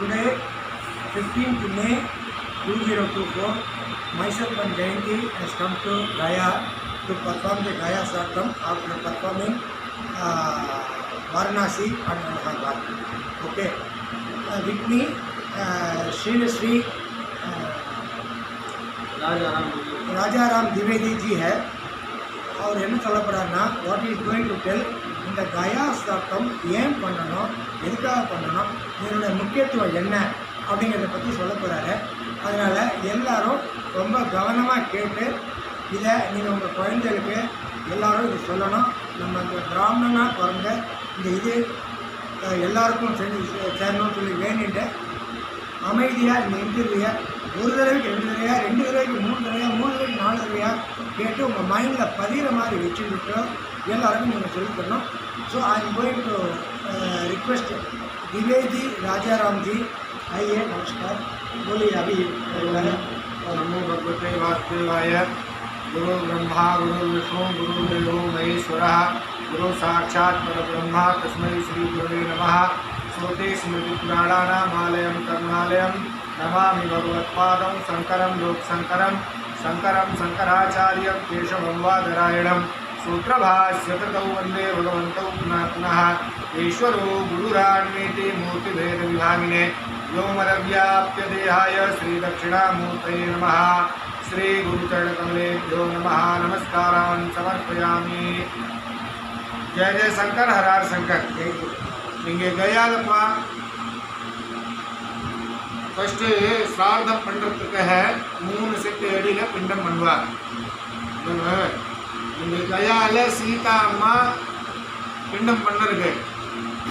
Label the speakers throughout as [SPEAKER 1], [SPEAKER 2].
[SPEAKER 1] Today, 15th May 2024, myself and Jayanti has come to Gaya to perform the Gaya Sartam after performing Varanasi and Allahabad. Okay, with me, Sri Rajaram Dwivedi ji है और என்ன சொல்ல போறாருன்னா what is going to tell இந்த கயா சாத்தம் ஏன் பண்ணணும் எதுக்காக பண்ணணும் இதனுடைய முக்கியத்துவம் என்ன அப்படிங்கிறத பற்றி சொல்ல போகிறாரு. அதனால் எல்லாரும் ரொம்ப கவனமாக கேட்டு இதை நீங்கள் உங்கள் குழந்தைகளுக்கு எல்லோரும் இது சொல்லணும். நம்ம இந்த பிராமணனாக பிறந்த இந்த இது எல்லாருக்கும் செஞ்சு சேரணும்னு சொல்லி வேண்டிட்டு அமைதியாக இந்த இன்டர்வியூவை ஒரு தடவைக்கு 2 தடவையா 2 தடவைக்கு 3 தடவையா 3 தடவைக்கு 4 தடவையா கேட்டு உங்கள் மைண்டில் பதிகிற மாதிரி வச்சுக்கிட்டு எல்லாருக்கும் நீங்கள் சொல்லித் தரணும். So I am going to request Dwivedi Rajaram ji, आइए. नमस्कार, बोलिए. अभी
[SPEAKER 2] नमो भगवते वासुदेवाय. गुरु ब्रह्मा गुरु विष्णु गुरुदेवो महेश्वरः गुरु साक्षात् परब्रह्म तस्मै श्री गुरुवे नमः. श्रोते स्मृति पुराणानामालयं करुणालयं नमामि भगवत्पादं शङ्करं लोकशङ्करं शङ्करं शङ्कराचार्यं केशवं वादरायणं सूत्रभाष्यकृतौ वन्दे भगवन्तौ पुनः पुनः. ईश्वरो गुरुरान्वेति मूर्तिभेदविभागिने व्योमरव्याप्यदेहाय श्रीदक्षिणामूर्तये नमः. श्रीगुरुचरणकमलेभ्यो नमः. नमस्कारान् समर्पयामि. जय जय शंकर, हर हर शंकर. இங்கே கயாலப்பா ஃபஸ்ட்டு ஸ்ரார்த்தம் பண்ணுறதுக்காக 3 செட்டு அடியில் பிண்டம் பண்ணுவார். இங்கே கயாவில் சீதா அம்மா பிண்டம் பண்ணுறது.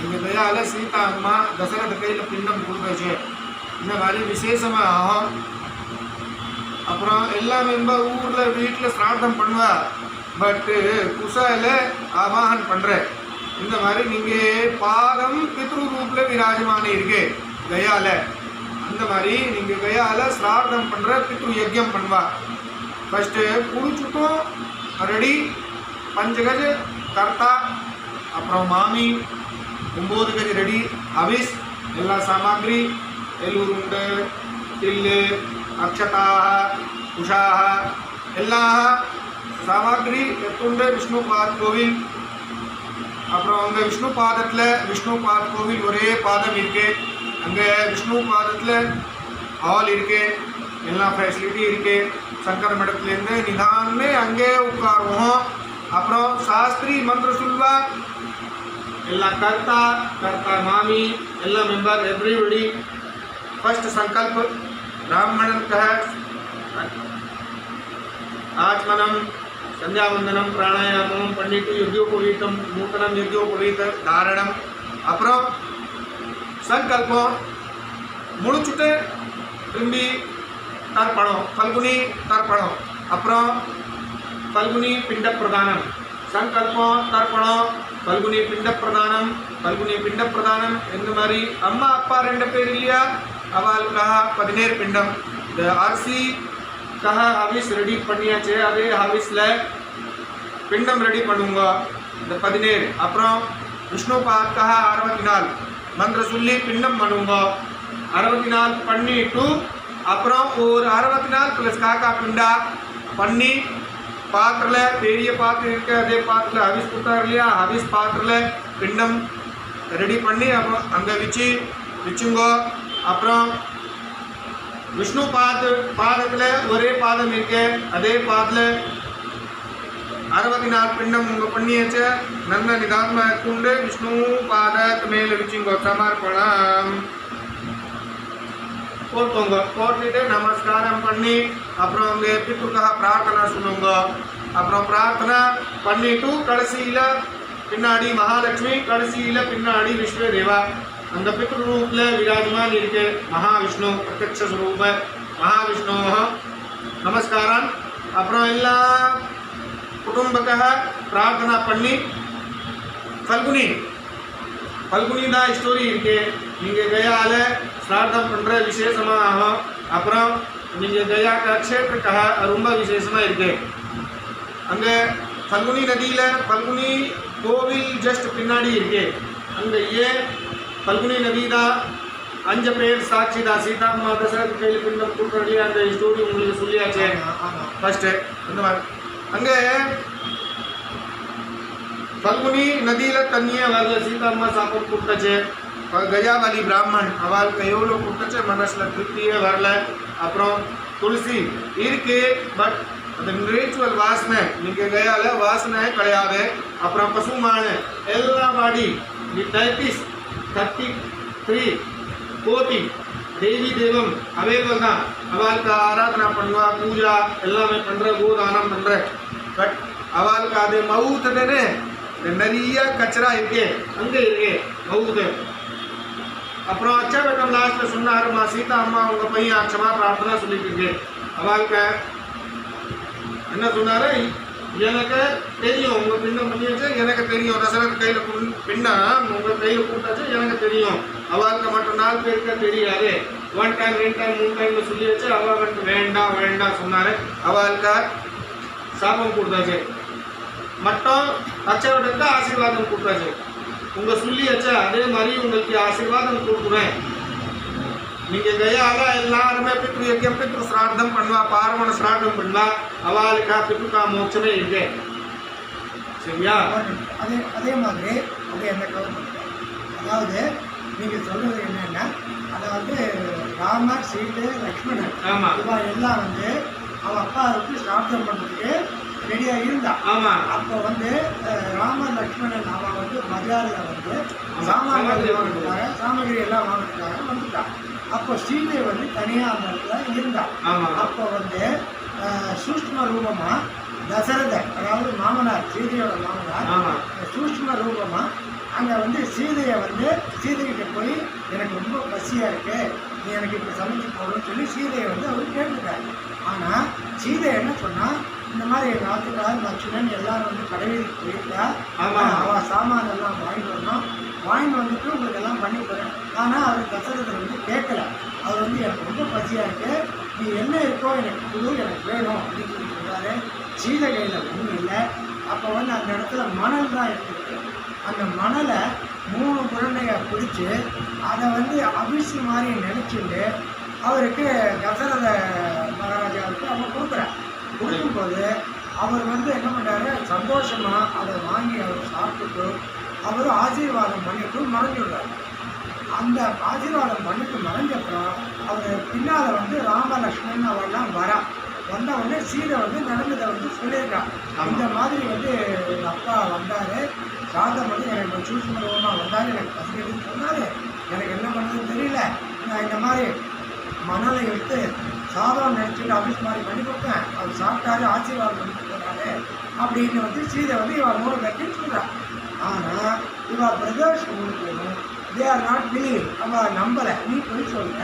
[SPEAKER 2] இங்கே கயாவில் சீதா அம்மா தசரத கையில் பிண்டம் கொடுத்தாச்சு. இந்த மாதிரி விசேஷமாக ஆகும். அப்புறம் எல்லா மெம்பர் ஊரில் வீட்டில் ஸ்ரார்த்தம் பண்ணுவா. பட்டு குசாவில் ஆவாகன் பண்ணுற இந்த மாதிரி நீங்கள் பாதம் பித்ரு ரூப்பில் விராஜமான இருக்கு கயாவில். அந்த மாதிரி நீங்கள் கயாவில் ஸ்ரார்த்தம் பண்ணுற பித்ரு யஜ்யம் பண்ணுவா. ஃபஸ்ட்டு குளிச்சுட்டும் ரெடி 5 கஜ கர்த்தா, அப்புறம் மாமி 9 கஜ ரெடி ஹவிஸ் ಎಲ್ಲ ಸಾಮಗ್ರಿ ಎಲುರುಂಡೆ ತಿಲ್ಲೆ ಅಕ್ಷತಾಹ ಕುಶಾಹ ಎಲ್ಲ ಸಾಮಗ್ರಿ ಎತ್ತುಂಡೆ ವಿಷ್ಣು ಪಾದ கோவில். அப்புறம் அங்கே விஷ்ணு பாத கோவில் ஒரே பாதம் இருக்கு. அங்கே விஷ்ணு பாதத்தில் ஹால் இருக்கு, எல்லா ஃபெசிலிட்டி இருக்கு. சங்கர மடத்துலேருந்து நிதானே அங்கே உட்காருவோம். அப்புறம் சாஸ்திரி மந்திர சொல்வா. எல்லா கர்த்தா மாமி எல்லா மெம்பர் எவ்ரிபடி. फर्स्ट संकल्प ब्राह्मण आचमनम संध्यावंदनम प्राणायामम पंडित यज्ञोपवीतम नूतनम यज्ञोपवीत धारणम. அப்புறம் சங்கல்பம் முடிச்சுட்டு திரும்பி தர்ப்பணம், பல்குனி தர்ப்பணம். அப்புறம் பல்குனி பிண்ட பிரதானம். சங்கல்பம் தர்ப்பணம் பல்குனி பிண்ட பிரதானம் பிண்ட பிரதானம். இந்த மாதிரி அம்மா அப்பா 2 பேர் இல்லையா, அவளுக்காக 17 பிண்டம். இந்த அரிசிக்காக ஹவிஸ் ரெடி பண்ணியாச்சு. அதே ஹவிஸில் பிண்டம் ரெடி பண்ணுங்க, இந்த 17. அப்புறம் விஷ்ணு பாதுக்காக 64 மந்திர சொல்லி பிண்டம் பண்ணுங்க. 64 பண்ணிட்டு அப்புறம் ஒரு 64 ப்ளஸ் காக்கா பிண்டா பண்ணி பாத்திரத்தில் பெரிய பாத்திரம் இருக்கு. அதே பாத்திரத்தில் ஹவிஸ் கொடுத்தாரு இல்லையா, ஹவிஸ் பாத்திரத்தில் பிண்டம் ரெடி பண்ணி அப்புறம் அங்கே வச்சுங்கோ. அப்புறம் விஷ்ணு பாதத்தில் ஒரே பாதம் இருக்கு. அதே பாதத்தில் 64 பிண்டம் உங்கள் பண்ணியாச்சு. நல்ல நிதானமாக எடுத்துண்டு விஷ்ணு பாதத்து மேலே வச்சுங்கோ. சமர்ப்பணம் போட்டுங்க. போட்டுட்டு நமஸ்காரம் பண்ணி அப்புறம் அங்கே பித்ருக்காக பிரார்த்தனை சொல்லுங்க. அப்புறம் பிரார்த்தனை பண்ணிட்டு கடைசியில் பின்னாடி மகாலட்சுமி, கடைசியில் பின்னாடி விஸ்வதேவா. அந்த பித்ரு ரூப்பில் விராஜமான் இருக்கு மகாவிஷ்ணு பிரத்யக்ஷ ஸ்வரூப மகாவிஷ்ணு. நமஸ்காரம். அப்புறம் எல்லா குடும்பக்காக பிரார்த்தனை பண்ணி பல்குனி தான் ஸ்டோரி இருக்கு. நீங்கள் கயால ஸ்ரார்த்தம் பண்ணுற விசேஷமாக ஆகும். அப்புறம் நீங்கள் கயா க்ஷேத்திரக்காக ரொம்ப விசேஷமாக இருக்கு. அங்கே பல்குனி நதியில் பல்குனி கோவில் ஜஸ்ட் பின்னாடி இருக்கு. அங்கே ஏன் பல்குனி நதி தான் 5 பேர் சாட்சி தான். சீதா அம்மா தசரத் கையில் பின்னம் கூட்டுறடி அந்த ஸ்டோரி உங்களுக்கு சொல்லியாச்சு. ஃபர்ஸ்ட்டு இந்த மாதிரி அங்கே பல்குனி நதியில் தண்ணியே வரல. சீதா அம்மா சாப்பாடு கொடுத்தாச்சு. கஜாவாலி பிராமணன் அவளுக்கு எவ்வளோ கொடுத்தாச்சு, மனசில் திருப்தியே வரல. அப்புறம் துளசி இருக்கு, பட் அந்த நேச்சுரல் வாசனை நீங்கள் கயால வாசனை கிடையாது. அப்புறம் பசுமான எல்லா பாடி 33 கோட்டி தேவி தெய்வம் அவைகள் தான். அவளுக்கு ஆராதனை பண்ணுவா, பூஜா எல்லாமே பண்ணுற, கோதானம் பண்ணுற. பட் அவளுக்கு அது மவுத்து தானே, நிறைய கச்சரா இருக்கு, அங்கே இருக்கு மவுத்து. அப்புறம் அச்சா வட்டம் லாஸ்ட்டில் சொன்னாருமா, சீதா அம்மா அவங்க பையன் அச்சமா பிரார்த்தனா சொல்லிட்டு இருக்கு. அவளுக்கு என்ன சொன்னாரு, எனக்கு தெரியும் உங்கள் பின்னம் பண்ணியாச்சு, எனக்கு தெரியும் தசரத் கையில் பின்னா உங்கள் கையில் கூட்டாச்சு, எனக்கு தெரியும். அவளுக்கு மட்டும் 4 பேருக்கு தெரியாது. 1 டைம் 2 டைம் 3 டைம்ல சொல்லியாச்சு. அவளுக்கு வேண்டாம் வேண்டாம் சொன்னாரு. அவளுக்கு சாபம் கொடுத்தாச்சு. மட்டும் அச்சவட்டுக்கு ஆசீர்வாதம் கொடுத்தாச்சு. உங்கள் சொல்லியாச்சா அதே மாதிரி உங்களுக்கு ஆசீர்வாதம் கொடுக்குறேன். நீங்கள் கயால எல்லாருமே பித்ரு யஜ்யம் பித்ரு சிரார்த்தம் பண்ணுவா, பார்வண சிரார்த்தம் பண்ணுவா. அவளுக்கா பித்ருக்கா மோட்சமே இருக்கு. சரியா?
[SPEAKER 1] அதே மாதிரி அது என்ன கவர்மெண்ட், அதாவது நீங்கள் சொல்கிறது என்னென்னா, அதாவது ராமர், சீதை, லக்ஷ்மணன் இவா எல்லாம் வந்து அவன் அப்பாவுக்கு சிரார்த்தம் பண்ணுறதுக்கு ரெடியாக இருந்தான். அப்போ வந்து ராமர் லக்ஷ்மணன் அவன் வந்து பஜாரில் வந்து சாமான்கள் வாங்கினதுக்காக, சாமகிரி எல்லாம் வாங்கினதுக்காக வந்துட்டான். அப்போ சீதை வந்து தனியாக அந்த இடத்துல இருந்தான். அப்போ வந்து சூஷ்ம ரூபமாக தசரதர், அதாவது மாமனார், சீதையோட மாமனார் சூஷ்ம ரூபமாக அங்கே வந்து சீதையை வந்து சீதைகிட்ட போய் எனக்கு ரொம்ப பசியாக இருக்குது, நீ எனக்கு இப்போ சமைச்சு போடணும்னு சொல்லி சீதையை வந்து அவர் கேட்டுட்டார். ஆனால் சீதை என்ன சொன்னால், இந்த மாதிரி எங்கள் ஆத்துக்கார் லட்சுமணன் எல்லாரும் வந்து கடைவீதிக்கு போயிருக்கா, அவள் சாமான் எல்லாம் வாங்கிட்டு வரணும், வாங்கிட்டு வந்துட்டு உங்களுக்கு எல்லாம் பண்ணி போகிறேன். ஆனால் அவர் தசரதர் வந்து கேட்கல. அவர் வந்து எனக்கு ரொம்ப பசியாக இருக்குது, நீ என்ன இருக்கோ எனக்கு குழு, எனக்கு வேணும் அப்படின்னு சொல்லி சொல்கிறாரு. சீதை கையில் ஒன்றும் இல்லை. அப்போ வந்து அந்த இடத்துல மணல் தான் இருக்குது. அந்த மணலை 3 குழந்தைய பிடிச்சி அதை வந்து அபிஷு மாதிரி நினச்சிட்டு அவருக்கு தசரத மகாராஜாவுக்கு அவங்க கொடுக்குறார். கொடுக்கும்போது அவர் வந்து என்ன பண்ணுறாரு, சந்தோஷமாக அதை வாங்கி அவர் சாப்பிட்டுட்டு அவர் ஆசீர்வாதம் பண்ணிட்டு மறைஞ்சுடுறார். அந்த ஆசீர்வாதம் பண்ணிட்டு மறைஞ்சப்புறம் அவர் பின்னால் வந்து ராமலக்ஷ்மணன் அவெல்லாம் வந்த உடனே சீதை வந்து நடந்ததை வந்து சொல்லியிருக்கான். இந்த மாதிரி வந்து எங்கள் அப்பா வந்தார், சாதம் வந்து எனக்கு சூஷ்மரூபமாக வந்தார், எனக்கு பசிக்குதுன்னு சொன்னார், எனக்கு என்ன பண்ணுறதுன்னு தெரியல, நான் இந்த மாதிரி மணலை எடுத்து சாதம் நினச்சிட்டு ஆஃபீஸ் மாதிரி பண்ணி கொடுத்தேன், அவர் சாப்பிட்டாரு, ஆசீர்வாதம் பண்ணிட்டு போனாரு அப்படின்னு வந்து சீதை வந்து இவள் 3 பேர்த்தையும் சொல்கிறான். ஆனால் இவள் பிரதர்ஸ் உங்களுக்கு தே ஆர் நாட் பிலீவ், அவள் நம்பலை, நீ போய் சொல்கிற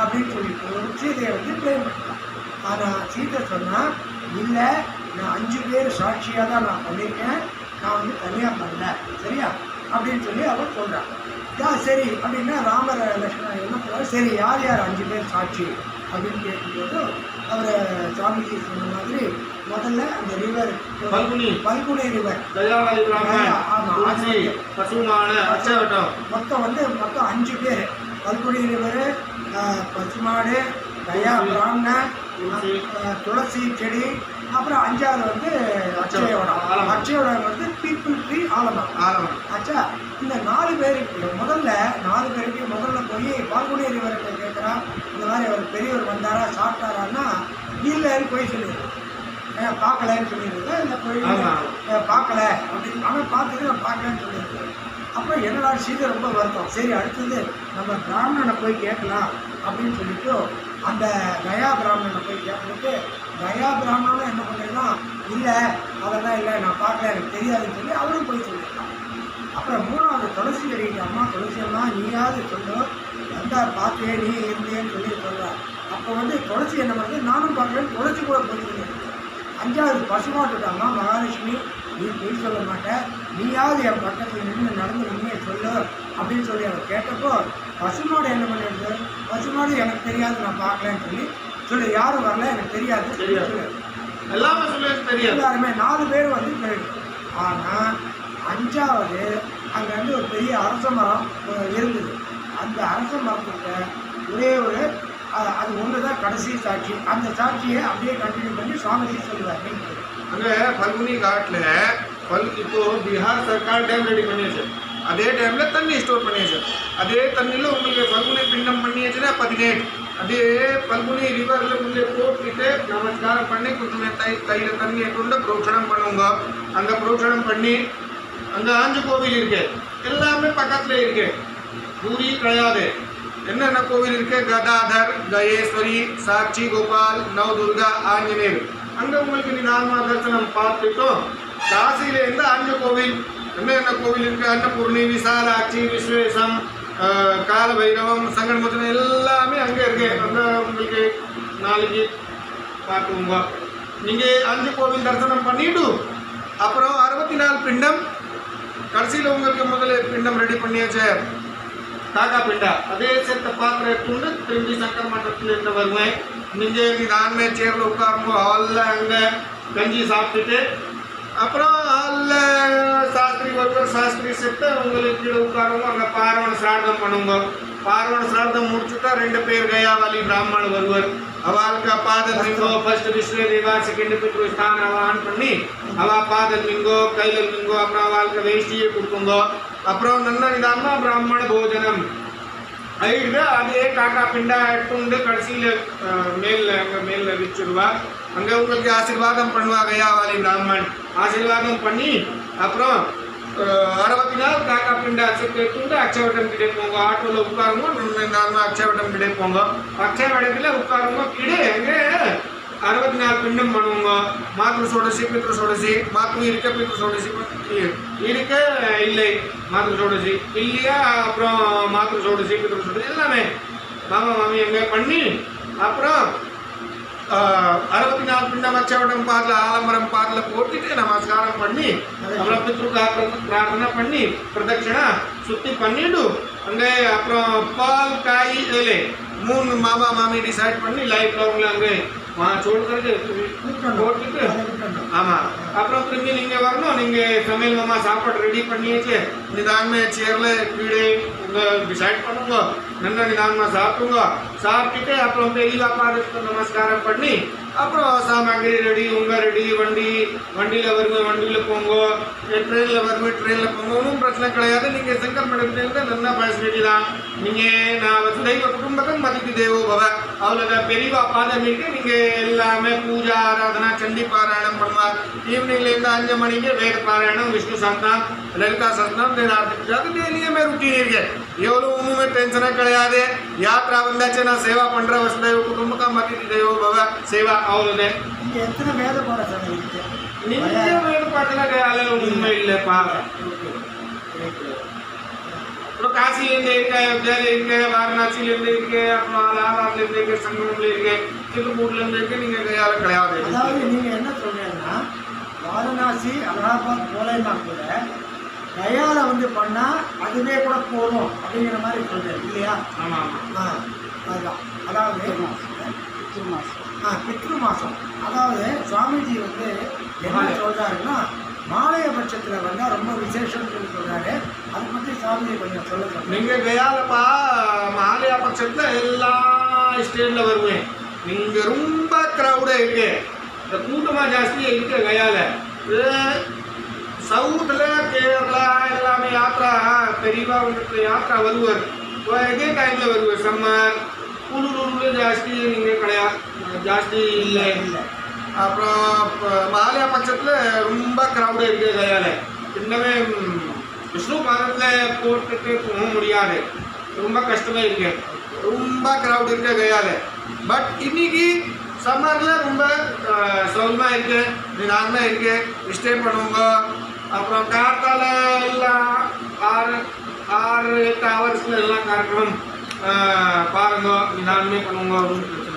[SPEAKER 1] அப்படின்னு சொல்லிட்டு சீதையை வந்து ப்ளேம் பண்ணிட்டான். ஆனால் சீதை சொன்னால், இல்லை நான் 5 பேர் சாட்சியாக தான் நான் பண்ணியிருக்கேன், நான் வந்து தனியாக பண்ணல, சரியா அப்படின்னு சொல்லி அவர் சொல்கிறான். சரி அப்படின்னா ராமர் லக்ஷ்மணன் என்ன சொல்கிறார், சரி யார் யார் 5 பேர் சாட்சி அப்படின்னு கேட்கும்போது அவர் சாமிஜி சொன்ன மாதிரி முதல்ல அந்த ரிவர் பல்குனி ரிவர், மொத்தம் 5 பேர். பல்குனி ரிவர், பசுமாடு, கயா பிராமணன், துளசி செடி, அப்புறம் 5வது வந்து அட்சயோடம் வந்து பீப்புள் ட்ரீ ஆலமரம். ஆச்சா, இந்த 4 பேருக்கு முதல்ல போய் பால்குனி ரிவர்கிட்ட கேட்குறான், இந்த மாதிரி அவர் பெரியவர் வந்தாரா, சாப்பிட்டாரான்னா இல்லைன்னு போய் சொல்லிடுறேன், பார்க்கலன்னு சொல்லிடுறது. இந்த கோயில் பார்க்கல அப்படின்னு, ஆனால் பார்த்துட்டு நான் பார்க்கலன்னு சொல்லியிருக்கேன். அப்போ என்னடா சீதை ரொம்ப வருத்தம். சரி அடுத்தது நம்ம பிராமணனை போய் கேட்கலாம் அப்படின்னு சொல்லிட்டு அந்த கயா பிராமணனை போய் கேட்கறது. கயா பிராமணனும் என்ன பண்ணுறதுன்னா, இல்லை அதெல்லாம் இல்லை, நான் பார்க்கல, எனக்கு தெரியாதுன்னு சொல்லி அவரும் போய் சொல்லியிருக்கான். அப்புறம் 3வது துளசி அடிக்கிட்ட, அம்மா துளசியெல்லாம் நீயாவது சொல்லு, வந்தால் பார்த்தே நீ இருந்தேன்னு சொல்லி சொல்கிறார். அப்போ வந்து துளசி என்ன பண்ணுறது, நானும் பார்க்குறேன், துளசி கூட போய் சொல்லியிருக்கேன். 5வது பசுமாட்டுட்ட, அம்மா மகாலட்சுமி நீ போய் சொல்ல மாட்டேன், நீயாவது என் பக்கத்தில் நின்று நடந்து உண்மையை சொல்லு அப்படின்னு சொல்லி அவர் கேட்டப்போ பசுமாடு என்ன பண்ணிடுது, பசுமாடு எனக்கு தெரியாது, நான் பார்க்கலன்னு சொல்லி யாரும் வரல, எனக்கு தெரியாது எல்லாருமே 4 பேர் வந்து போயிடுது. ஆனால் 5வது அங்கே வந்து ஒரு பெரிய அரச மரம் இருந்தது. அந்த அரச மரத்துக்கு ஒரே ஒரு அது ஒன்று தான் கடைசி சாட்சி. அந்த சாட்சியை அப்படியே கண்டினியூ பண்ணி சுவாமிஜி சொல்லுவார்.
[SPEAKER 2] அங்கே பல்குனி காட்டில் இப்போ பீகார் சர்க்கார் டேம் ரெடி பண்ணியாச்சு. அதே டேமில் தண்ணி ஸ்டோர் பண்ணியாச்சு. அதே தண்ணியில் உங்களுக்கு பல்குனி பிண்டம் பண்ணியாச்சுன்னா 18 அதே பல்குனி ரிவரில் உள்ளே போட்டுட்டு நமஸ்காரம் பண்ணி கொஞ்சம் கையில் தண்ணியை கொண்டு புரோக்ஷணம் பண்ணுவோங்க. அந்த புரோக்ஷணம் பண்ணி அந்த ஆஞ்சு கோவில் இருக்கு, எல்லாமே பக்கத்தில் இருக்கு, பூரி கிடையாது. என்னென்ன கோவில் இருக்கு? கதாதர், கயேஸ்வரி, சாட்சி கோபால், நவதுர்கா, ஆஞ்சநேயர். அங்கே உங்களுக்கு நிதானமா தரிசனம் பார்த்துட்டோம். காசியிலேருந்து ஆஞ்சு கோவில் என்னென்ன கோவில் இருக்கு? அன்னபூர்ணி, விசாலாட்சி, விஸ்வேசம், கால பைரவம், சங்கடமோச்சனம் எல்லாமே அங்கே இருக்கு. அங்கே உங்களுக்கு நாளைக்கு பார்த்துவோங்க. நீங்கள் அஞ்சு கோவில் தரிசனம் பண்ணிட்டு அப்புறம் 64 பிண்டம் கடைசியில் உங்களுக்கு முதல்ல பிண்டம் ரெடி பண்ணியாச்சு, காக்கா பிண்டா. அதே செத்த பாத்திரம் எடுத்துட்டு திரும்பி சங்கர் மண்டபத்திலிருந்து வருவேன். நீங்கள் நிதானமே சேர்ல உட்காருங்க. ஹாலில் அங்கே கஞ்சி சாப்பிட்டுட்டு அப்புறம் ஹாலில் சாஸ்திரி வருவார். சாஸ்திரி செத்து உங்களுக்கு கீழே உட்காருங்க. அங்கே பார்வண சிரார்த்தம் பண்ணுங்க. பார்வண சிரார்த்தம் முடிச்சுட்டா 2 பேர் கயாவாலி பிராமணன் வருவார். அவளுக்கு பாதல் மிங்கோ ஃபர்ஸ்ட் விஸ்வே தேவா, செகண்ட் பித்ரு ஸ்தான ஆன் பண்ணி அவ பாதல் மிங்கோ கையில் மிங்கோ அப்புறம் அவளுக்கு வேஷ்டியை கொடுக்குங்க. அப்புறம் நல்ல நிதானமாக பிராமண போஜனம் ஆயிடுது. அதே காக்கா பிண்டா எடுத்துண்டு கடைசியில் மேலில் வச்சுருவா. அங்கே உங்களுக்கு ஆசீர்வாதம் பண்ணுவா கயாவாலி பிராமணன். ஆசீர்வாதம் பண்ணி அப்புறம் 64 காக்கா பிண்டா எடுத்துட்டு அக்ஷயவட்டம் கிட்டே போங்க. ஆட்டோவில் உட்காருங்க. நார்மலாக அக்ஷயவட்டம் கிட்டே போங்க. அக்ஷயவட்டத்தில் உட்காருங்க. கீழே எங்கே 64 பிண்டம் பண்ணுவோங்க. மாத்ரு சோடசி, பித்ரு சோடசி. மாத்ரு இருக்க, பித்ரு சோடசி இருக்க இல்லை, மாத்ரு சோடசி இல்லையா, அப்புறம் மாத்ரு சோடசி, பித்ரு சோடசி எல்லாமே மாமா மாமி எங்கே பண்ணி அப்புறம் 64 பிண்டம் அக்ஷயவட்டம் பாட்டில் ஆலம்பரம் பாட்டில் போட்டுட்டு நமஸ்காரம் பண்ணி அப்புறம் பித்ருக்கா பிரார்த்தனை பண்ணி பிரதட்சிணா சுற்றி பண்ணிட்டு அங்கே அப்புறம் பால் காய் இதில் 3 மாமா மாமி டிசைட் பண்ணி லைஃப் அவங்கள அங்கே போட்டுட்டு ஆமாம். அப்புறம் திரும்பி நீங்கள் வரணும். நீங்கள் சமையல் மாமா சாப்பாடு ரெடி பண்ணியாச்சு. நிதானமாக சேரில் கீழே உங்கள் டிசைட் பண்ணுங்க. நல்லா நிதானமாக சாப்பிடுங்க. சாப்பிட்டுட்டு அப்புறம் பெரியவா பாதத்துக்கு நமஸ்காரம் பண்ணி அப்புறம் சாமாகிரி ரெடி, உங்கள் ரெடி, வண்டியில் வருவேன், வண்டியில் போங்க. ட்ரெயினில் வருவேன், ட்ரெயினில் போங்க. ஒன்றும் பிரச்சனை கிடையாது. நீங்கள் சங்கர் மடத்துலேருந்து நல்லா ஃபெசிலிட்டி தான். நீங்கள் நான் தெய்வ குடும்பக்கம் மதிப்பு தேவோ பவ அவ்வளோ பெரியவா பாதமிட்டு நீங்கள் எல்லாமே பூஜா ஆராதனா சண்டி பாராயணம் பண்ணுவார். ஈவினிங்லேருந்து 5 மணிக்கு வேத பாராயணம், விஷ்ணு சாஸ்திரம், லலிதா சாஸ்திரம், அது டெய்லியுமே ருட்டீன் இருக்கு. எவ்வளோ ஒன்றுமே டென்ஷனே கிடையாது. யாத்ரா வந்தாச்சு நான் சேவா பண்ணுற வசுதேவ குடும்பக்கம் மதிப்பு தேவோ பவ சேவா அவ்வளோதே.
[SPEAKER 1] எத்தனை வேதப்பாட
[SPEAKER 2] நீங்கள் வேறுபாட்டில் அதில் உண்மை இல்லைப்பா. அப்புறம் காசிலேருந்து இருக்கு, அயோத்தியாவில் இருக்கு, வாரணாசியிலேருந்து இருக்கு, அப்புறம் அலகாபாத்லேருந்து இருக்கு, சங்கமம்ல இருக்கு, திருப்பூர்லேருந்து இருக்கு. நீங்கள் கையால் கிடையாது.
[SPEAKER 1] அதாவது நீங்கள் என்ன சொல்றீங்கன்னா வாரணாசி அலகாபாத் போலேன்னா கூட கயால வந்து பண்ணால் அதுவே கூட போதும் அப்படிங்கிற மாதிரி சொல்கிறேன் இல்லையா?
[SPEAKER 2] ஆமாம் ஆமாம்.
[SPEAKER 1] அதுதான். அதாவது பித்ரு மாதம். அதாவது சுவாமிஜி வந்து என்ன சொல்கிறாருன்னா மாலைய பட்சத்தில் வந்தால் ரொம்ப விசேஷம்னு சொல்லி சொல்கிறாரு. அதை பற்றி சுவாமிஜி கொஞ்சம் சொல்லுங்கள்.
[SPEAKER 2] நீங்கள் கயாலப்பா மாலையா பட்சத்தில் எல்லா ஸ்டேட்டில் வருவேன். நீங்கள் ரொம்ப க்ரௌடாக இருக்கு, இந்த கூட்டமாக ஜாஸ்தியாக இருக்கு கயால. சவுத்தில் கேரளா எல்லாமே யாத்திரா பெரியவா உங்களுக்கு யாத்திரா வருவார். இதே டைமில் வருவார். சம்மர் குளிர் ஜாஸ்தி நீங்கள் கிடையாது, ஜாஸ்தி இல்லை. அப்புறம் மாலையா பட்சத்தில் ரொம்ப க்ரௌடாக இருக்குது கயால. இன்னமே விஷ்ணு பாதத்தில் போட்டுட்டு போக முடியாது, ரொம்ப கஷ்டமாக இருக்கு. ரொம்ப க்ரௌட் இருக்கு கயால. பட் இன்னைக்கு சம்மரில் ரொம்ப சௌகரியமாக இருக்கு, நிதானமாக இருக்கு, ஸ்டே பண்ணுவோங்க. அப்புறம் காத்தால எல்லாம் 6-8 ஹவர்ஸில் எல்லாம் காரணம் பாருங்க, நிதானமே பண்ணுவோங்க.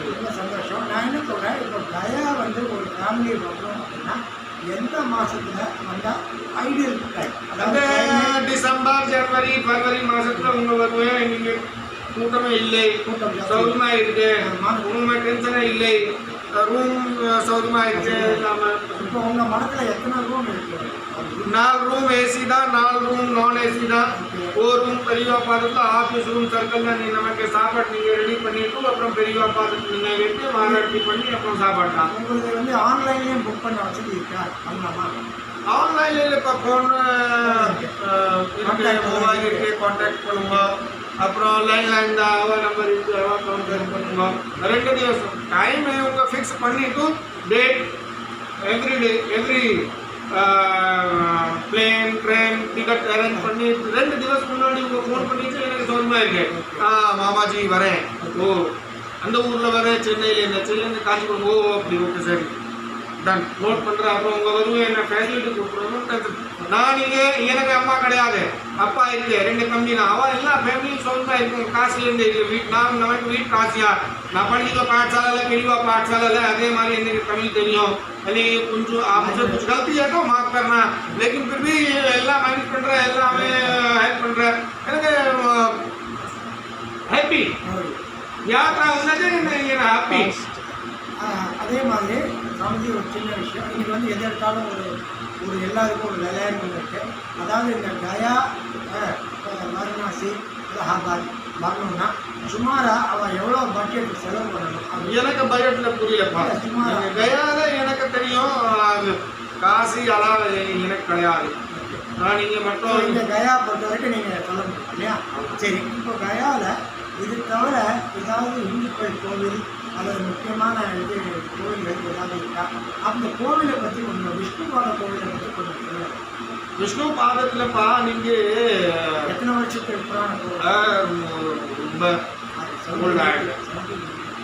[SPEAKER 1] ரொம்ப சந்தோஷம். நான் என்ன சொல்கிறேன், இப்போ கயா வந்து ஒரு ஃபேமிலி வரணும் அப்படின்னா எந்த மாதத்தில் வந்தால் ஐடியல் டைம்?
[SPEAKER 2] அதாவது டிசம்பர், ஜனவரி, பிப்ரவரி மாதத்தில் உங்கள் வருவேன். நீங்கள் கூட்டமே இல்லை, சௌகரியமாக இருக்கு, ஒன்றுமே டென்ஷனே இல்லை. ரூம் சௌகரியமா இருக்கு எல்லாமே.
[SPEAKER 1] இப்போ உங்கள் மடத்தில் எத்தனை ரூம் இருக்குது?
[SPEAKER 2] 4 ரூம் ஏசி தான், 4 ரூம் நான் ஏசி தான். ஒரு ரூம் பெரியவா பாதத்தில் ஆஃபீஸ் ரூம் சர்க்கிளில் நீ நமக்கு சாப்பாடு நீங்கள் ரெடி பண்ணிட்டு அப்புறம் பெரியவா பாதத்தில் நீங்கள் வைத்து மாநாட்டி பண்ணி அப்புறம் சாப்பாடுலாம்.
[SPEAKER 1] உங்களுக்கு வந்து ஆன்லைன்லேயும் புக் பண்ண வசதி இருக்கா? பண்ணலாமா?
[SPEAKER 2] ஆன்லைனில் இப்போ ஃபோன் இருக்கு, மொபைல் இருக்கு, கான்டாக்ட் பண்ணுங்க. அப்புறம் லைன் தான் அவ நம்பர் இருக்கு, அவ கான்டாக்ட் பண்ணுங்க. 2 திவசம் டைம் இவங்க ஃபிக்ஸ் பண்ணிட்டு date every plane train ticket arrange பண்ணி 2 திவசம் முன்னாடி உங்க ஃபோன் பண்ணிட்டு எனக்கு சௌரியமாக இருக்கு. மாமாஜி வரேன், ஓ அந்த ஊரில் வரேன், சென்னையிலேருந்து காஞ்சிபுரம், ஓ அப்படி ஓகே சரி டன் நோட் பண்ணுறேன். அப்புறம் உங்கள் வருவ என்ன ஃபேசிலிட்டி கொடுக்குறோன்னு நான் நீங்கள் எனக்கு அம்மா கிடையாது, அப்பா இருக்கு, 2 கம்பி தான். அவள் எல்லா ஃபேமிலியும் சொல்லுதான் இருக்கும். காசுலேருந்து வீட் நான் நமக்கு வீட் காசியா நான் படிக்கிற பாடசாலையில் பெரியவா பாடசாலையில் அதே மாதிரி எனக்கு தமிழ் தெரியும். नहीं कुछ आपसे कुछ गलती है तो माफ करना, लेकिन फिर भी एல்லாம் मैनेज பண்ற எல்லாமே ஹெல்ப் பண்ற எனக்கு ஹாப்பி யாத்ரா உனக்கு என்ன ஹாப்பி.
[SPEAKER 1] அதே மாதிரி சாமிஜி ஒரு சின்ன விஷயம், இன்றைக்கி வந்து எது எடுத்தாலும் ஒரு எல்லாருக்கும் ஒரு விளையாட்டு இருக்குது. அதாவது இந்த கயா வாரணாசி அலகாபாத் வரணும்னா சுமாராக அவன் எவ்வளோ பட்ஜெட் செலவு பண்ணணும்?
[SPEAKER 2] எனக்கு பட்ஜெட்டில் புரியலப்பா. கயால எனக்கு தெரியும், அது காசி அலால் எனக்கு கிடையாது. நான் நீங்கள் மட்டும்
[SPEAKER 1] இந்த கயா பொறுத்த வரைக்கும் நீங்கள் சொல்ல முடியும் இல்லையா? சரி, இப்போ கயாவில் இது தவிர ஏதாவது இந்துக்கள் கோவில் அல்லது முக்கியமான இது கோவில்கள் ஏதாவது இருக்கா? அந்த கோவிலை பற்றி கொஞ்சம் விஷ்ணுபாத கோவிலை பற்றி கொஞ்சம் சொல்லுங்கள்.
[SPEAKER 2] விஷ்ணு பாதத்தில்ப்பா நீங்கள்
[SPEAKER 1] எத்தனை வருஷத்துக்கு புராண கோவில்?
[SPEAKER 2] ரொம்ப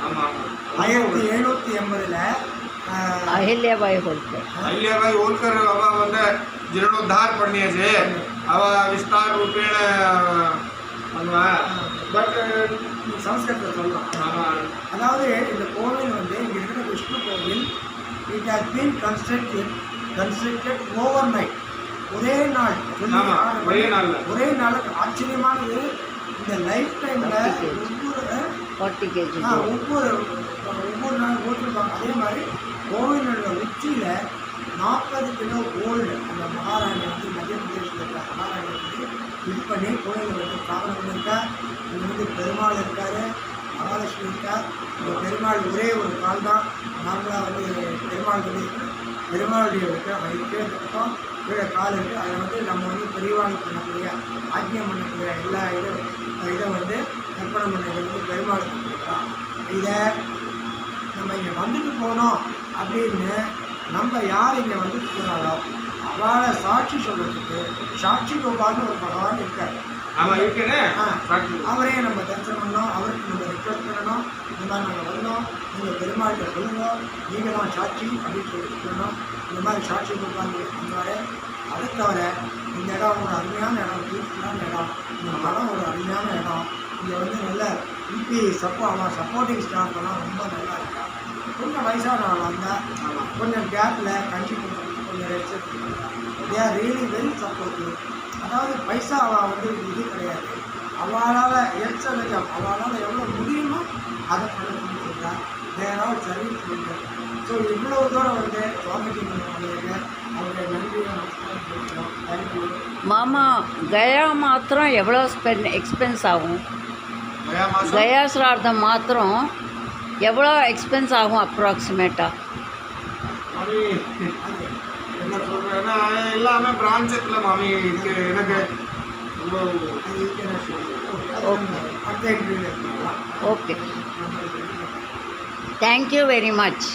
[SPEAKER 2] ஆமாம்,
[SPEAKER 1] 1780
[SPEAKER 3] अहिल्याबाई होलकर.
[SPEAKER 2] अहिल्याबाई होलकर अब வந்து जीर्णोद्धार पढ़ने से अब विस्तार रूपेण பட்
[SPEAKER 1] சம்ஸ்கிருதத்தில் சொல்லலாம். அதாவது இந்த கோவில் வந்து இங்கே இருக்கிற விஷ்ணு கோவில் it has been constructed over night, ஒரே நாள். ஒரே நாள் ஆச்சரியமானது. இந்த லைஃப் டைமில் ஒவ்வொரு நாள் போட்டிருப்பாங்க. அதே மாதிரி கோவிலோட உச்சியில் 40 கிலோ கோல்டு அந்த மகாராணி வந்து மத்திய பிரதேசத்தில் இருக்கிற மகாராணி வந்து இது பண்ணி கோயிலில் வந்து ஸ்தாபனம் இருக்கா. இங்கே வந்து பெருமாள் இருக்கார், மகாலட்சுமி இருக்கார். இந்த பெருமாள் ஒரே ஒரு கால் தான். நார்மலாக வந்து பெருமாள் வந்து பெருமாளுடைய கீழே பக்கம் கீழே கால் இருக்குது. அதை வந்து நம்ம வந்து பெரியவாள் பண்ணக்கூடிய ஆக்கியம் பண்ணக்கூடிய எல்லா இதை வந்து கற்பனை பண்ணது வந்து பெருமாள் கொடுத்துருக்கோம். இதை நம்ம இங்கே வந்துட்டு போனோம் அப்படின்னு நம்ம யார் இங்கே வந்துட்டு போனாலோ அவளை சாட்சி சொல்கிறதுக்கு சாட்சி கோபால்னு ஒரு பகவான் இருக்கார். அவரே நம்ம தரிசனம் பண்ணோம், அவருக்கு நம்ம ரிக்வெஸ்ட் பண்ணணும். இந்த மாதிரி நாங்கள் வந்தோம், நீங்கள் பெருமாள்கிட்ட சொல்லுங்கள், நீங்கள் தான் சாட்சி அப்படின்னு சொல்லிட்டு சொல்லணும். இந்த மாதிரி சாட்சி கோபால் பண்ணுவார். அதை தவிர இந்த இடம் ஒரு அருமையான இடம், பீஸ்ஃபுல்லான இடம். இந்த மரம் ஒரு அருமையான இடம். இங்கே வந்து நல்ல இபி சப்போர்ட்டிங் ஸ்டாஃப் எல்லாம் ரொம்ப நல்லா இருக்கா. கொஞ்சம் வயசான ஆள் வந்தால் கொஞ்சம் கேப்பில் கஞ்சி கொஞ்சம் rest they are really very supportive. அதாவது பைசா அவள் வந்து இது கிடையாது, அவளால் எக்ஸலஜம் அவளால் எவ்வளோ முடியுமோ அதை பண்ண முடிஞ்சிருக்கா. தேரால் சர்வீஸ் பண்ணுறது. ஸோ இவ்வளோ தூரம் வந்து சுவாமிஜி பண்ணுவாங்க. அவருடைய நன்றியை நமஸ்காரம் சொல்லிக்கிறோம். தேங்க்யூ.
[SPEAKER 3] மாமா கயா மாத்திரம் எவ்வளோ எக்ஸ்பென்ஸ் ஆகும்? கயா ஸ்ரார்த்தம் மாத்திரம் எவ்வளோ எக்ஸ்பென்ஸ் ஆகும் அப்ராக்சிமேட்டாக?
[SPEAKER 2] அது என்ன சொல்கிறேன்னா எல்லாமே பிரான்ச்சத்தில் மாமி எனக்கு
[SPEAKER 3] ஓகே, தேங்க்யூ வெரி மச்.